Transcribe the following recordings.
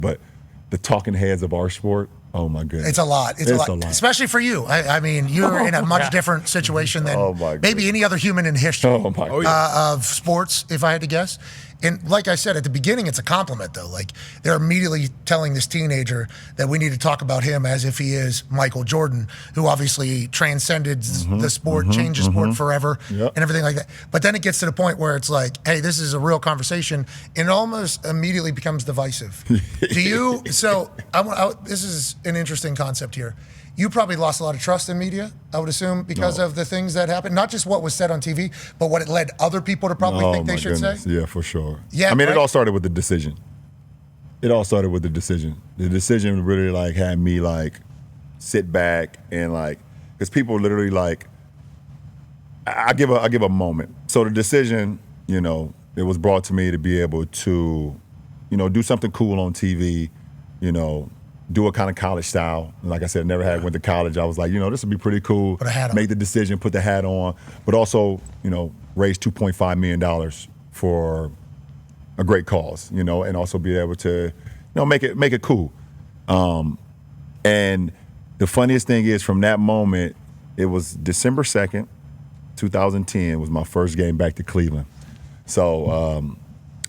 but the talking heads of our sport, oh my goodness. It's a lot. It's a lot. Especially for you. I mean, you're in a much different situation than maybe any other human in history of sports, if I had to guess. And like I said, at the beginning, it's a compliment, though. Like, they're immediately telling this teenager that we need to talk about him as if he is Michael Jordan, who obviously transcended the sport, changed the sport forever, and everything like that. But then it gets to the point where it's like, hey, this is a real conversation, and it almost immediately becomes divisive. Do you? So this is an interesting concept here. You probably lost a lot of trust in media, I would assume, because of the things that happened. Not just what was said on TV, but what it led other people to probably think they should say. Yeah, for sure. Yeah, I mean, it all started with the decision. The decision really had me sit back and because people literally I give a moment. So the decision, it was brought to me to be able to, do something cool on TV, do a kind of college style. Like I said, went to college. I was like, this would be pretty cool. Put a hat on. Make the decision, put the hat on, but also, raise $2.5 million for a great cause, and also be able to, make it cool. And the funniest thing is, from that moment, it was December 2nd, 2010 was my first game back to Cleveland. So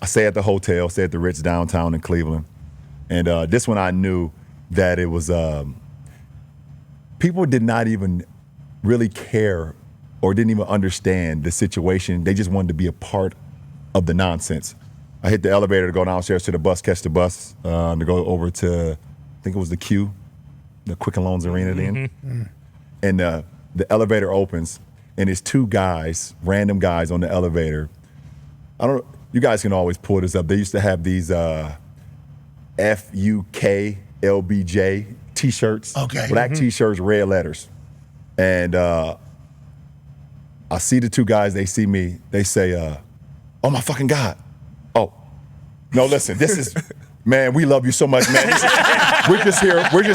I stay at the hotel, stay at the Ritz downtown in Cleveland. And this one I knew that it was, people did not even really care or didn't even understand the situation. They just wanted to be a part of the nonsense. I hit the elevator to go downstairs to the bus, catch the bus, to go over to, I think it was the Q, the Quicken Loans Arena then. And the elevator opens, and it's two guys, random guys on the elevator. You guys can always pull this up. They used to have these FUKLBJ t-shirts. Okay. Black t-shirts, red letters. And I see the two guys, they see me, they say, oh my fucking God. Oh, no, listen, this is, man, we love you so much, man. We're just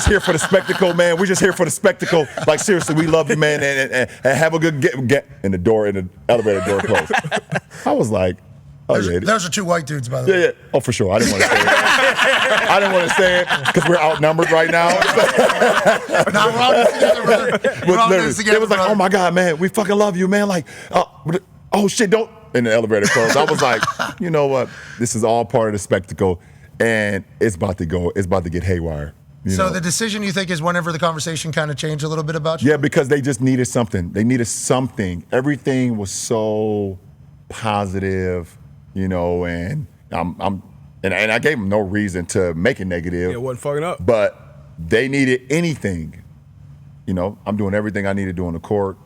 here for the spectacle, man. We're just here for the spectacle. Like, seriously, we love you, man, and have a good get. And the elevator door closed. I was like, those are two white dudes, by the way. Yeah. Oh, for sure. I didn't want to say it. I didn't want to say it because we're outnumbered right now. Now we're all in this together, brother. We're all in this together, it was like, oh my God, man, we fucking love you, man. Like, oh shit, don't. And the elevator closed. I was like, you know what? This is all part of the spectacle, and it's about to get haywire. So the decision, you think, is whenever the conversation kind of changed a little bit about you? Yeah, because they just needed something. Everything was so positive. And and I gave them no reason to make it negative. Yeah, it wasn't fucking up. But they needed anything. I'm doing everything I need to do on the court.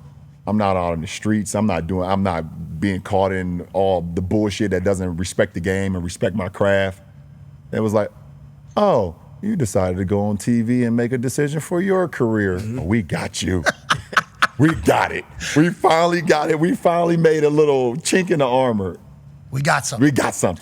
I'm not out in the streets. I'm not being caught in all the bullshit that doesn't respect the game and respect my craft. It was like, oh, you decided to go on TV and make a decision for your career. Oh, we got you. We got it. We finally got it. We finally made a little chink in the armor. We got something.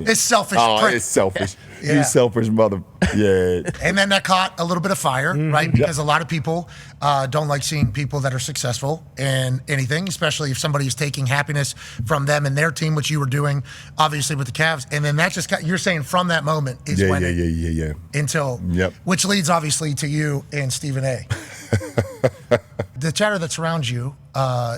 It's selfish. Oh, it's selfish. Yeah. You selfish mother. Yeah. And then that caught a little bit of fire, right? Because a lot of people don't like seeing people that are successful in anything, especially if somebody is taking happiness from them and their team, which you were doing, obviously, with the Cavs. And then that just you're saying from that moment is when until, which leads obviously to you and Stephen A. The chatter that surrounds you,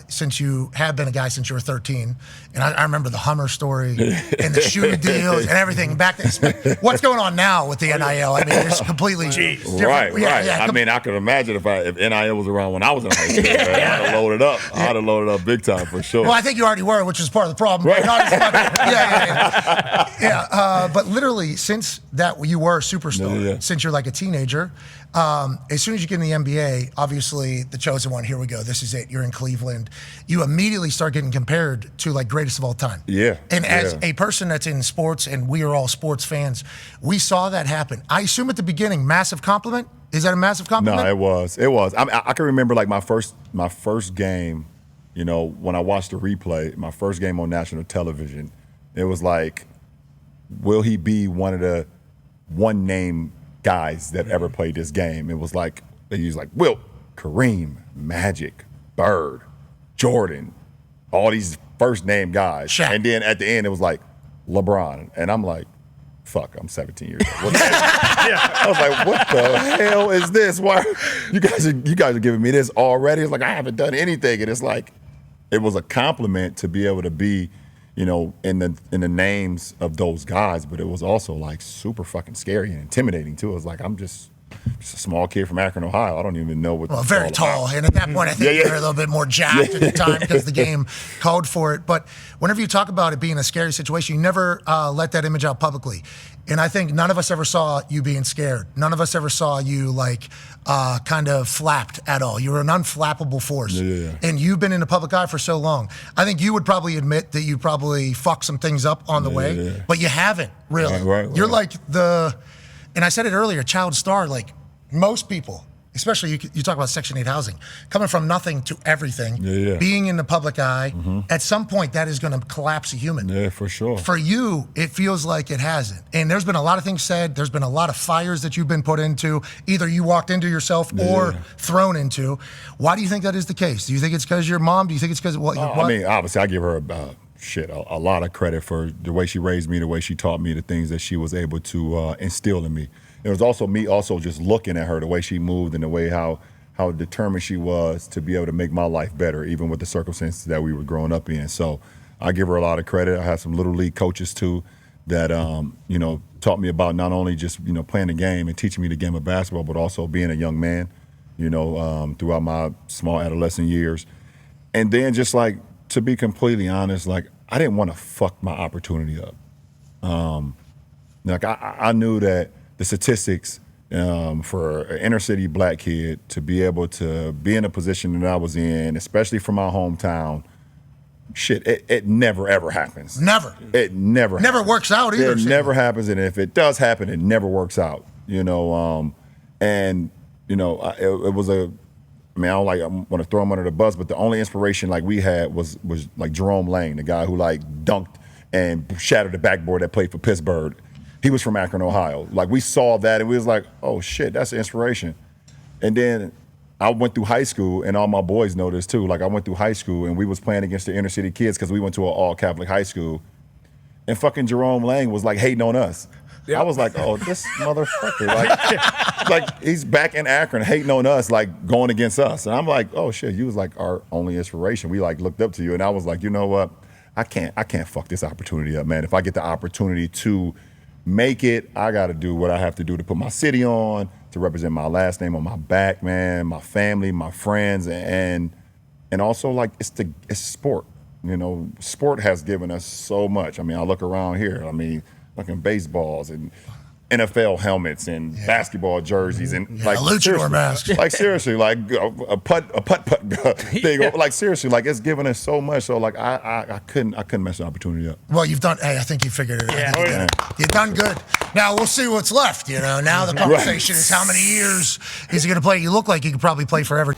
since you have been a guy since you were 13, and I remember the Hummer story and the shoe deals and everything back then. What's going on now with the NIL? I mean, it's completely different. Right. I mean, I could imagine if NIL was around when I was in high school. I'd have loaded up. I'd have loaded up big time for sure. Well, I think you already were, which is part of the problem. Right. Not as much. But literally, since that you were a superstar, since you're like a teenager, as soon as you get in the NBA, obviously the chosen one, here we go, this is it, you're in Cleveland, you immediately start getting compared to like greatest of all time. Yeah. And as a person that's in sports, and we are all sports fans, we saw that happen. I assume at the beginning, massive compliment? Is that a massive compliment? No, it was. I can remember like my first game, when I watched the replay, my first game on national television, it was like, will he be one of the one-name guys that ever played this game? It was like, they used like Wilt, Kareem, Magic, Bird, Jordan, all these first-name guys. Shaq. And then at the end, it was like LeBron. And I'm like, fuck, I'm 17 years old. I was like, what the hell is this? Why you guys are giving me this already? It's like I haven't done anything, and it's like it was a compliment to be able to be, in the names of those guys, but it was also like super fucking scary and intimidating too. It was like I'm just a small kid from Akron, Ohio. I don't even know what. Well, very tall, and at that point, I think you were a little bit more jacked at the time because the game called for it. But whenever you talk about it being a scary situation, you never let that image out publicly. And I think none of us ever saw you being scared. None of us ever saw you kind of flapped at all. You were an unflappable force. And you've been in the public eye for so long. I think you would probably admit that you probably fucked some things up on the way, but you haven't really. Right. You're like and I said it earlier, child star, like most people, especially you talk about Section 8 housing, coming from nothing to everything, being in the public eye, at some point that is going to collapse a human. Yeah, for sure. For you, it feels like it hasn't. And there's been a lot of things said. There's been a lot of fires that you've been put into, either you walked into yourself or thrown into. Why do you think that is the case? Do you think it's because your mom? Do you think it's because what? I mean, obviously, I give her a lot of credit for the way she raised me, the way she taught me, the things that she was able to instill in me. It was also me just looking at her, the way she moved and the way how determined she was to be able to make my life better, even with the circumstances that we were growing up in. So I give her a lot of credit. I had some little league coaches too that taught me about not only just playing the game and teaching me the game of basketball, but also being a young man, throughout my small adolescent years. And then just like, to be completely honest, like I didn't want to fuck my opportunity up. I knew that the statistics for an inner city black kid to be able to be in a position that I was in, especially from my hometown, it never ever happens. Never. It never works out either. It never happens, and if it does happen, it never works out. It was a. I mean, I want to throw him under the bus, but the only inspiration like we had was like Jerome Lane, the guy who like dunked and shattered the backboard that played for Pittsburgh. He was from Akron, Ohio. Like we saw that and we was like, oh shit, that's an inspiration. And then I went through high school, and all my boys know this too. Like I went through high school and we was playing against the inner city kids because we went to an all Catholic high school, and fucking Jerome Lane was like hating on us. Yep. I was like, oh, this motherfucker. Like he's back in Akron hating on us, like going against us. And I'm like, oh shit, you was like our only inspiration. We like looked up to you. And I was like, you know what? I can't fuck this opportunity up, man. If I get the opportunity to make it, I gotta do what I have to do to put my city on, to represent my last name on my back, man, my family, my friends, and also like it's sport. Sport has given us so much. I mean, I look around here. I mean, fucking baseballs and NFL helmets and basketball jerseys and like luchador masks. Like seriously, like a putt thing. Like seriously, like it's given us so much. So like I couldn't mess the opportunity up. Well, you've done. Hey, I think you figured it out. You've done good. Now we'll see what's left. Now the conversation is how many years is he going to play? You look like you could probably play forever.